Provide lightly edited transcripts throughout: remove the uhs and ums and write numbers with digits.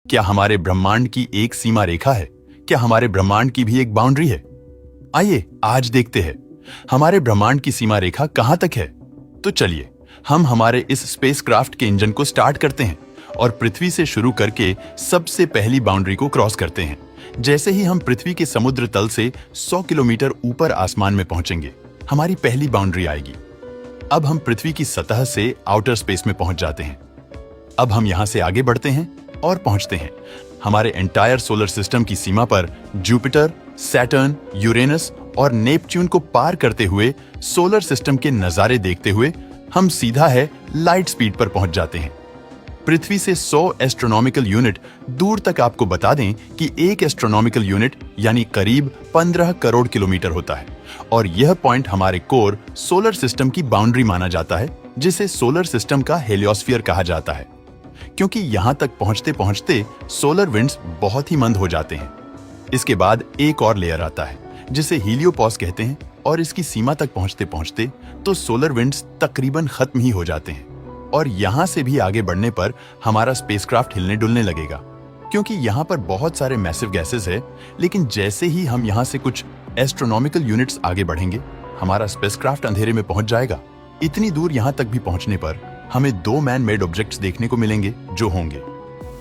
क्या हमारे ब्रह्मांड की एक सीमा रेखा है? क्या हमारे ब्रह्मांड की भी एक बाउंड्री है? आइए आज देखते हैं हमारे ब्रह्मांड की सीमा रेखा कहां तक है। तो चलिए हम हमारे इस स्पेसक्राफ्ट के इंजन को स्टार्ट करते हैं और पृथ्वी से शुरू करके सबसे पहली बाउंड्री को क्रॉस करते हैं। जैसे ही हम पृथ्वी के समुद्र तल से 100 किलोमीटर ऊपर आसमान में पहुंचेंगे, हमारी पहली बाउंड्री आएगी। अब हम पृथ्वी की सतह से आउटर स्पेस में पहुंच जाते हैं। अब हम यहां से आगे बढ़ते हैं और पहुंचते हैं हमारे एंटायर सोलर सिस्टम की सीमा पर। जुपिटर, सैटर्न, यूरेनस और नेपच्यून को पार करते हुए सोलर सिस्टम के नजारे देखते हुए हम सीधा है लाइट स्पीड पर पहुंच जाते हैं। पृथ्वी से 100 एस्ट्रोनॉमिकल यूनिट दूर तक आपको बता दें कि एक एस्ट्रोनॉमिकल यूनिट यानी करीब 15 करोड़ किलोमीटर होता है और यह पॉइंट हमारे कोर सोलर सिस्टम की बाउंड्री माना जाता है, जिसे सोलर सिस्टम का हेलियोस्फीयर कहा जाता है। क्योंकि यहां तक पहुंचते पहुंचते सोलर विंड्स बहुत ही मंद हो जाते हैं। इसके बाद एक और लेयर आता है जिसे हीलियोपॉज कहते हैं और इसकी सीमा तक पहुंचते पहुंचते तो सोलर विंड्स तकरीबन खत्म ही हो जाते हैं और यहां से भी आगे बढ़ने पर हमारा स्पेसक्राफ्ट हिलने डुलने लगेगा, क्योंकि यहां पर बहुत सारे मैसिव गैसेस है। लेकिन जैसे ही हम यहां से कुछ एस्ट्रोनॉमिकल यूनिट्स आगे बढ़ेंगे, हमारा स्पेसक्राफ्ट अंधेरे में पहुंच जाएगा। इतनी दूर यहां तक भी पहुंचने पर हमें 2 मैन मेड ऑब्जेक्ट्स देखने को मिलेंगे जो होंगे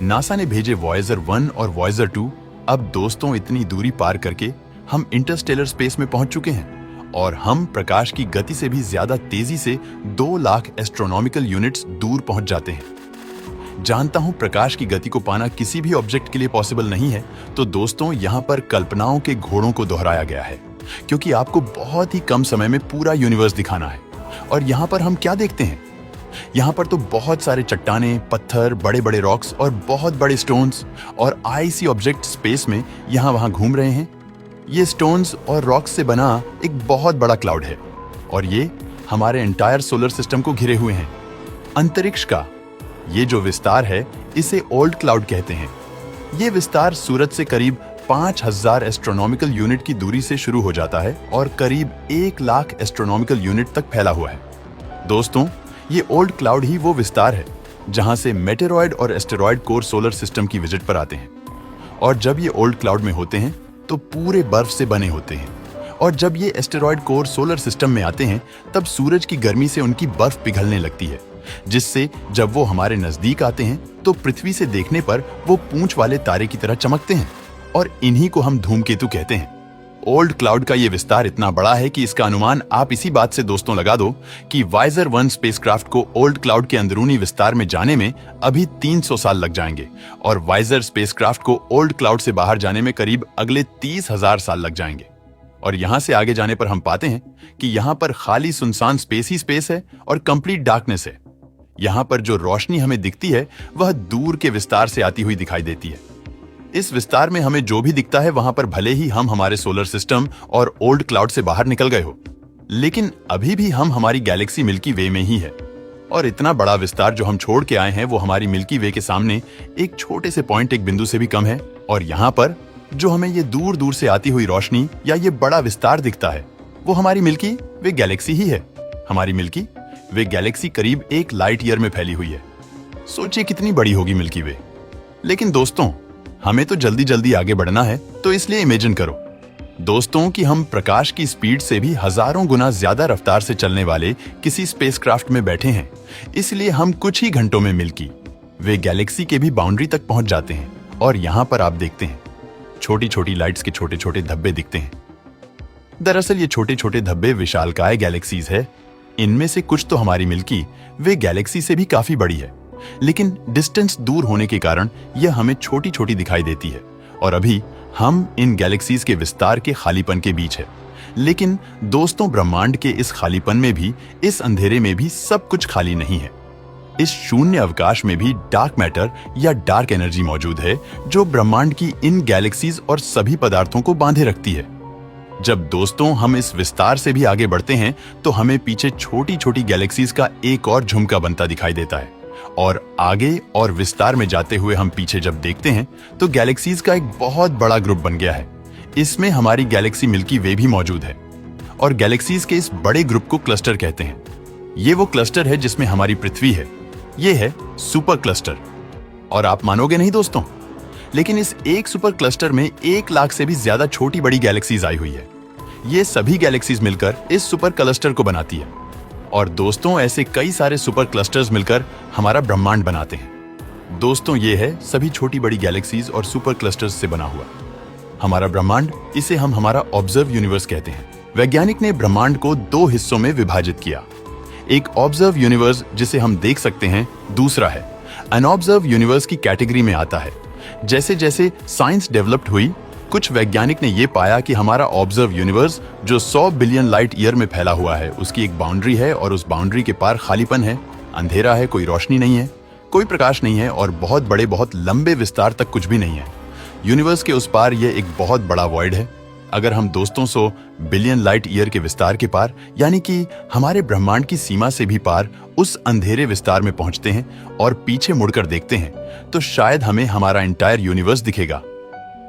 नासा ने भेजे वॉयेजर 1 और वॉयेजर 2। अब दोस्तों, इतनी दूरी पार करके हम इंटरस्टेलर स्पेस में पहुंच चुके हैं और हम प्रकाश की गति से भी ज्यादा तेजी से 2 लाख एस्ट्रोनॉमिकल यूनिट्स दूर पहुंच जाते हैं। जानता हूं प्रकाश की गति को पाना किसी भी ऑब्जेक्ट के लिए पॉसिबल नहीं है, तो दोस्तों यहां पर कल्पनाओं के घोड़ों को दोहराया गया है, क्योंकि आपको बहुत ही कम समय में पूरा यूनिवर्स दिखाना है। और यहां पर हम क्या देखते हैं? यहाँ पर तो बहुत सारे चट्टाने, पत्थर, बड़े बड़े रॉक्स और बहुत बड़े स्टोन्स और आईसी ऑब्जेक्ट स्पेस में यहाँ वहाँ घूम रहे हैं। ये स्टोन्स और रॉक्स से बना एक बहुत बड़ा क्लाउड है और ये हमारे एंटायर सोलर सिस्टम को घिरे हुए हैं। अंतरिक्ष का ये जो विस्तार है, इसे ओल्ड क्लाउड कहते हैं। ये विस्तार सूरज से करीब 5000 एस्ट्रोनॉमिकल यूनिट की दूरी से शुरू हो जाता है और करीब 1 लाख एस्ट्रोनॉमिकल यूनिट तक फैला हुआ है। दोस्तों, ये ओल्ड क्लाउड ही वो विस्तार है जहां से मेटेरॉयड और एस्टेरॉयड कोर सोलर सिस्टम की विजिट पर आते हैं। और जब ये ओल्ड क्लाउड में होते हैं तो पूरे बर्फ से बने होते हैं, और जब ये एस्टेरॉयड कोर सोलर सिस्टम में आते हैं तब सूरज की गर्मी से उनकी बर्फ पिघलने लगती है, जिससे जब वो हमारे नजदीक आते हैं तो पृथ्वी से देखने पर वो पूंछ वाले तारे की तरह चमकते हैं और इन्हीं को हम धूमकेतु कहते हैं। ओल्ड क्लाउड का ये विस्तार इतना बड़ा है कि इसका अनुमान आप इसी बात से दोस्तों लगा दो कि वॉयेजर 1 स्पेसक्राफ्ट को ओल्ड क्लाउड के अंदरूनी विस्तार में जाने में अभी 300 साल लग जाएंगे और वॉयेजर स्पेसक्राफ्ट को ओल्ड क्लाउड से बाहर जाने में करीब अगले 30,000 साल लग जाएंगे। और यहां से आगे जाने पर हम पाते हैं कि यहां पर खाली सुनसान स्पेस ही स्पेस है और कंप्लीट डार्कनेस है। यहां पर जो रोशनी हमें दिखती है वह दूर के विस्तार से आती हुई दिखाई देती है। इस विस्तार में हमें जो भी दिखता है वहां पर भले ही हम हमारे सोलर सिस्टम और ओल्ड क्लाउड से बाहर निकल गए हो, लेकिन अभी भी हम हमारी गैलेक्सी मिल्की वे में ही है। और इतना बड़ा विस्तार जो हम छोड़ के आए हैं वो हमारी मिल्की वे के सामने एक छोटे से पॉइंट, एक बिंदु से भी कम है। और यहाँ पर जो हमें ये दूर दूर से आती हुई रोशनी या ये बड़ा विस्तार दिखता है वो हमारी मिल्की वे गैलेक्सी ही है। हमारी मिल्की वे गैलेक्सी करीब 1 लाइट ईयर में फैली हुई है। सोचिए कितनी बड़ी होगी मिल्की वे। लेकिन दोस्तों, हमें तो जल्दी जल्दी आगे बढ़ना है, तो इसलिए इमेजिन करो दोस्तों कि हम प्रकाश की स्पीड से भी हजारों गुना ज्यादा रफ्तार से चलने वाले किसी स्पेसक्राफ्ट में बैठे हैं। इसलिए हम कुछ ही घंटों में मिल्की वे गैलेक्सी के भी बाउंड्री तक पहुंच जाते हैं। और यहाँ पर आप देखते हैं छोटी छोटी लाइट्स के छोटे छोटे धब्बे दिखते हैं। दरअसल ये छोटे छोटे धब्बे विशालकाय गैलेक्सीज है। इनमें से कुछ तो हमारी मिल्की वे गैलेक्सी से भी काफी बड़ी है, लेकिन डिस्टेंस दूर होने के कारण यह हमें छोटी छोटी दिखाई देती है। और अभी हम इन गैलेक्सीज के विस्तार के खालीपन के बीच है। लेकिन दोस्तों, ब्रह्मांड के इस खालीपन में भी, इस अंधेरे में भी सब कुछ खाली नहीं है। इस शून्य अवकाश में भी डार्क मैटर या डार्क एनर्जी मौजूद है जो ब्रह्मांड की इन गैलेक्सीज और सभी पदार्थों को बांधे रखती है। जब दोस्तों हम इस विस्तार से भी आगे बढ़ते हैं तो हमें पीछे छोटी छोटी गैलेक्सीज का एक और झुमका बनता दिखाई देता है। और आगे और विस्तार में जाते हुए हम पीछे जब देखते हैं तो गैलेक्सीज का एक बहुत बड़ा ग्रुप बन गया है। इसमें हमारी गैलेक्सी मिल्की वे भी मौजूद है और गैलेक्सीज के इस बड़े ग्रुप को क्लस्टर कहते हैं। ये वो क्लस्टर है जिसमें हमारी पृथ्वी है। ये है सुपर क्लस्टर। और आप मानोगे नहीं दोस्तों, लेकिन इस एक सुपर क्लस्टर में 1 लाख से भी ज्यादा छोटी बड़ी गैलेक्सीज आई हुई है। ये सभी गैलेक्सीज मिलकर इस सुपर क्लस्टर को बनाती है। और दोस्तों, ऐसे कई सारे सुपर क्लस्टर्स मिलकर हमारा ब्रह्मांड बनाते हैं। दोस्तों, ये है सभी छोटी बड़ी गैलेक्सीज और सुपर क्लस्टर्स से बना हुआ हमारा ब्रह्मांड। इसे हम हमारा ऑब्जर्व यूनिवर्स कहते हैं। वैज्ञानिक ने ब्रह्मांड को 2 हिस्सों में विभाजित किया। एक ऑब्जर्व यूनिवर्स जिसे हम देख सकते हैं, दूसरा है अनऑब्जर्व यूनिवर्स की कैटेगरी में आता है। जैसे जैसे साइंस डेवलप्ड हुई, कुछ वैज्ञानिक ने यह पाया कि हमारा ऑब्जर्व यूनिवर्स जो 100 बिलियन लाइट ईयर में फैला हुआ है, उसकी एक बाउंड्री है और उस बाउंड्री के पार खालीपन है, अंधेरा है, कोई रोशनी नहीं है, कोई प्रकाश नहीं है और बहुत बड़े बहुत लंबे विस्तार तक कुछ भी नहीं है। यूनिवर्स के उस पार यह एक बहुत बड़ा वॉइड है। अगर हम दोस्तों 100 बिलियन लाइट ईयर के विस्तार के पार, यानी कि हमारे ब्रह्मांड की सीमा से भी पार उस अंधेरे विस्तार में पहुंचते हैं और पीछे मुड़कर देखते हैं, तो शायद हमें हमारा एंटायर यूनिवर्स दिखेगा,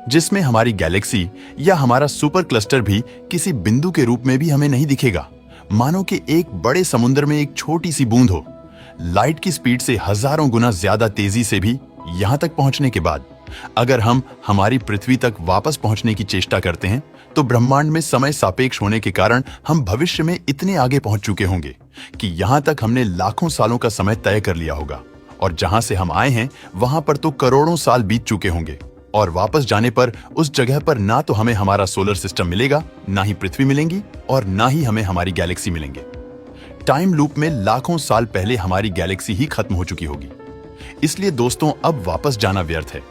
जिसमें हमारी गैलेक्सी या हमारा सुपर क्लस्टर भी किसी बिंदु के रूप में भी हमें नहीं दिखेगा। मानो कि एक बड़े समुद्र में एक छोटी सी बूंद हो। लाइट की स्पीड से हजारों गुना ज्यादा तेजी से भी यहां तक पहुंचने के बाद अगर हम हमारी पृथ्वी तक वापस पहुंचने की चेष्टा करते हैं, तो ब्रह्मांड में समय सापेक्ष होने के कारण हम भविष्य में इतने आगे पहुंच चुके होंगे कि यहां तक हमने लाखों सालों का समय तय कर लिया होगा। और जहां से हम आए हैं वहां पर तो करोड़ों साल बीत चुके होंगे। और वापस जाने पर उस जगह पर ना तो हमें हमारा सोलर सिस्टम मिलेगा, ना ही पृथ्वी मिलेंगी और ना ही हमें हमारी गैलेक्सी मिलेंगे। टाइम लूप में लाखों साल पहले हमारी गैलेक्सी ही खत्म हो चुकी होगी। इसलिए दोस्तों, अब वापस जाना व्यर्थ है।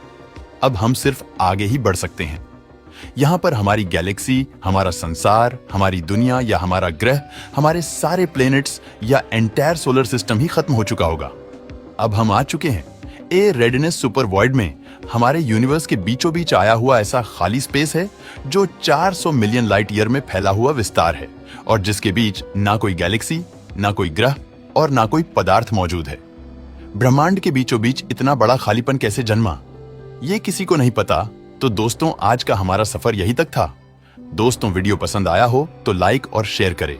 अब हम सिर्फ आगे ही बढ़ सकते हैं। यहां पर हमारी गैलेक्सी, हमारा संसार, हमारी दुनिया या हमारा ग्रह, हमारे सारे प्लैनेट्स या एंटायर सोलर सिस्टम ही खत्म हो चुका होगा। अब हम आ चुके हैं ए रेडिनेस सुपर वॉइड में। हमारे यूनिवर्स के बीचों बीच आया हुआ ऐसा खाली स्पेस है जो 400 मिलियन लाइट ईयर में फैला हुआ विस्तार है और जिसके बीच ना कोई गैलेक्सी, ना कोई ग्रह और ना कोई पदार्थ मौजूद है। ब्रह्मांड के बीचों बीच इतना बड़ा खालीपन कैसे जन्मा, ये किसी को नहीं पता। तो दोस्तों, आज का हमारा सफर यही तक था। दोस्तों, वीडियो पसंद आया हो तो लाइक और शेयर करें।